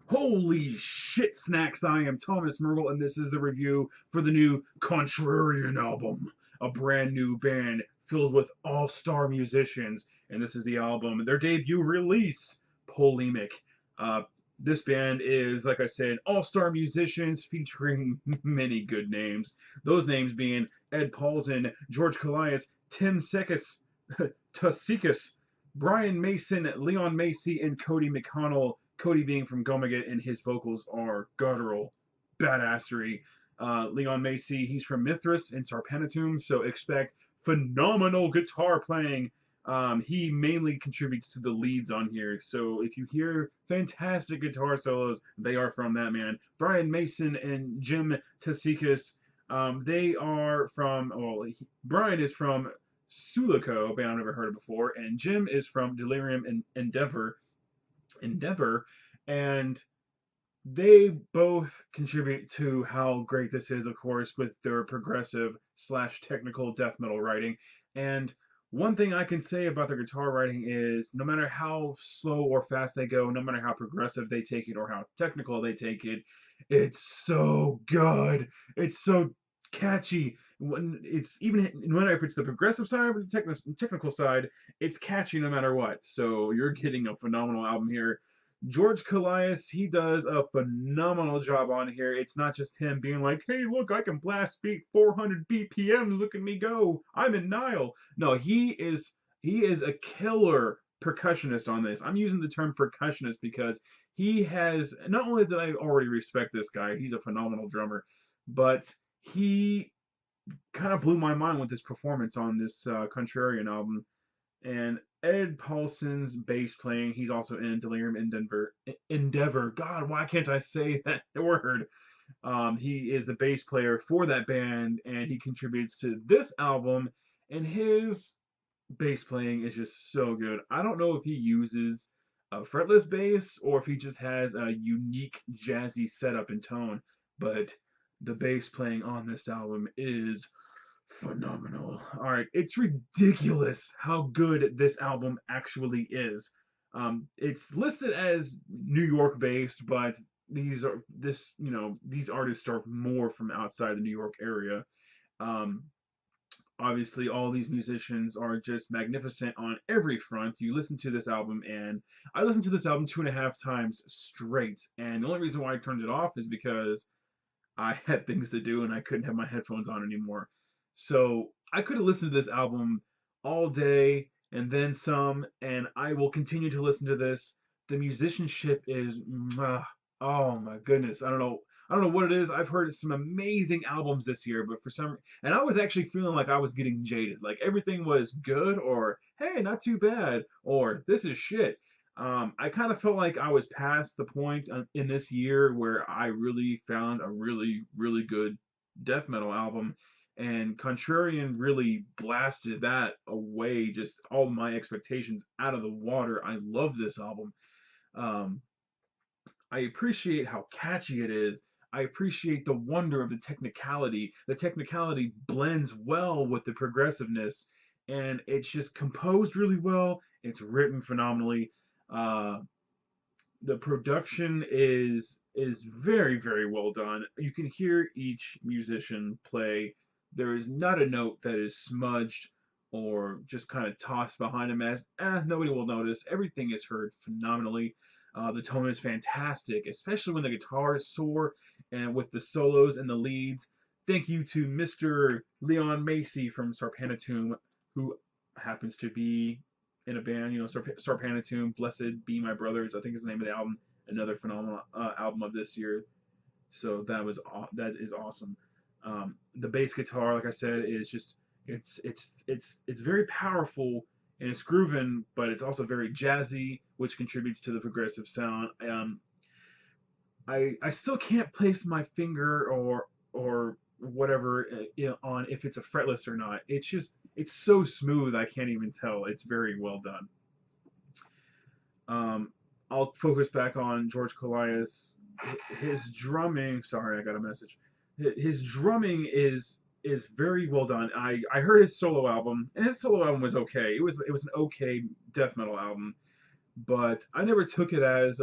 Holy shit snacks, I am Thomas Mergle, and this is the review for the new Contrarian album, a brand new band filled with all-star musicians, and this is the album, their debut release, Polemic. Uh, this band is, like I said, all-star musicians featuring many good names. Those names being Ed Paulson, George Callias, Tim Sekis, Tusikis, Brian Mason, Leon Macy, and Cody McConnell. Cody being from Gomaget, and his vocals are guttural badassery. Leon Macy, he's from Mithras and Sarpanatum, so expect phenomenal guitar playing. He mainly contributes to the leads on here, so if you hear fantastic guitar solos, they are from that man. Brian Mason and Jim Tasikas, they are from, Brian is from Sulico, a band I've never heard of before, and Jim is from Delirium and Endeavor, and they both contribute to how great this is, of course, with their progressive slash technical death metal writing. And one thing I can say about their guitar writing is no matter how slow or fast they go, no matter how progressive they take it or how technical they take it, it's so good. It's so catchy. When it's even whether if it's the progressive side or the technical side, it's catchy no matter what. So you're getting a phenomenal album here. George Callias, he does a phenomenal job on here. It's not just him being like, hey, look, I can blast beat 400 BPM. Look at me go. I'm in Nile. No, he is a killer percussionist on this. I'm using the term percussionist because he has, not only did I already respect this guy, he's a phenomenal drummer, but he kind of blew my mind with his performance on this Contrarian album. And Ed Paulson's bass playing, he's also in Delirium Endeavor. God, why can't I say that word? He is the bass player for that band, and he contributes to this album. And his bass playing is just so good. I don't know if he uses a fretless bass or if he just has a unique jazzy setup and tone, but the bass playing on this album is phenomenal. All right, it's ridiculous how good this album actually is. It's listed as New York based, but these artists are more from outside the New York area. Um, Obviously, all these musicians are just magnificent on every front. You listen to this album, and I listened to this album 2.5 times straight. And the only reason why I turned it off is because I had things to do and I couldn't have my headphones on anymore. So I could have listened to this album all day and then some, and I will continue to listen to this. The musicianship is, oh my goodness, I don't know what it is. I've heard some amazing albums this year, but for some, and I was actually feeling like I was getting jaded. Like everything was good, or hey, not too bad, or this is shit. I kind of felt like I was past the point in this year where I really found a really, really good death metal album, and Contrarian really blasted that away, just all my expectations out of the water. I love this album. Um, I appreciate how catchy it is. I appreciate the wonder of the technicality. The technicality blends well with the progressiveness, and it's just composed really well. It's written phenomenally. Uh, the production is very very well done. You can hear each musician play. There is not a note that is smudged or just kind of tossed behind him as nobody will notice. Everything is heard phenomenally. The tone is fantastic, especially when the guitars soar and with the solos and the leads. Thank you to Mr. Leon Macy from Sarpanatum, who happens to be in a band, Sarpanatum, Blessed Be My Brothers, I think is the name of the album. Another phenomenal album of this year. So that is awesome. The bass guitar, like I said, is just it's very powerful and it's grooving, but it's also very jazzy, which contributes to the progressive sound. I still can't place my finger or whatever on if it's a fretless or not. It's so smooth I can't even tell. It's very well done. I'll focus back on George Callias. His drumming. Sorry, I got a message. His drumming is very well done. I heard his solo album, and his solo album was okay. It was an okay death metal album, but I never took it as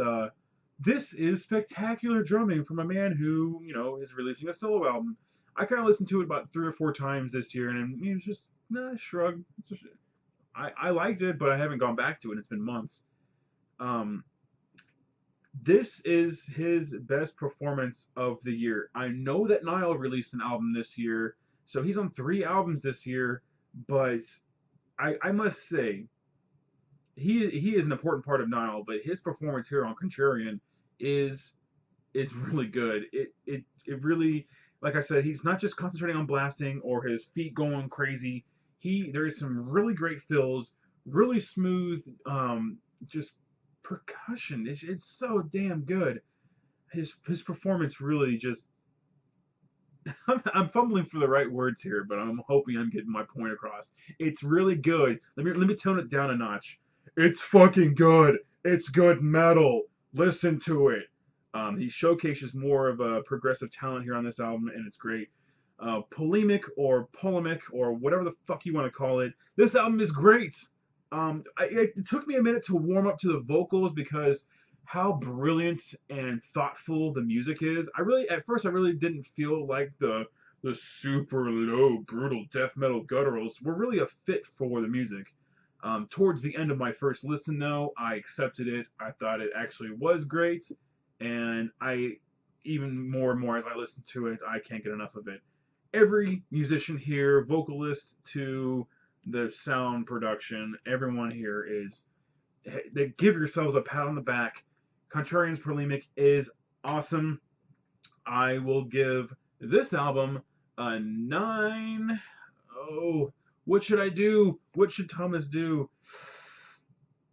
This is spectacular drumming from a man who, is releasing a solo album. I kind of listened to it about 3 or 4 times this year, and it was just, nah, shrug. I liked it, but I haven't gone back to it. It's been months. Um, this is his best performance of the year. I know that Niall released an album this year, so he's on 3 albums this year, but I must say, he is an important part of Niall, but his performance here on Contrarian is is really good. It really, like I said, he's not just concentrating on blasting or his feet going crazy. There is some really great fills, really smooth, just percussion. It's so damn good. His performance really just. I'm fumbling for the right words here, but I'm hoping I'm getting my point across. It's really good. Let me tone it down a notch. It's fucking good. It's good metal. Listen to it. He showcases more of a progressive talent here on this album, and it's great. Polemic or whatever the fuck you want to call it. This album is great. It took me a minute to warm up to the vocals because how brilliant and thoughtful the music is. At first I really didn't feel like the super low brutal death metal gutturals were really a fit for the music. Towards the end of my first listen, though, I accepted it. I thought it actually was great, and even more and more as I listen to it, I can't get enough of it. Every musician here, vocalist to the sound production, everyone here they give yourselves a pat on the back. Contrarian's Polemic is awesome. I will give this album a 9. Oh, what should I do? What should Thomas do?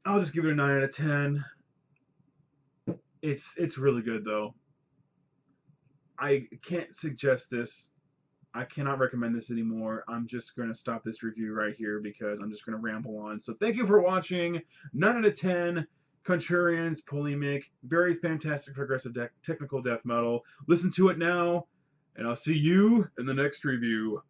I'll just give it a 9 out of 10. It's really good though. I can't suggest this. I cannot recommend this anymore. I'm just going to stop this review right here because I'm just going to ramble on. So thank you for watching. 9 out of 10. Contrarian's Polemic. Very fantastic progressive technical death metal. Listen to it now, and I'll see you in the next review.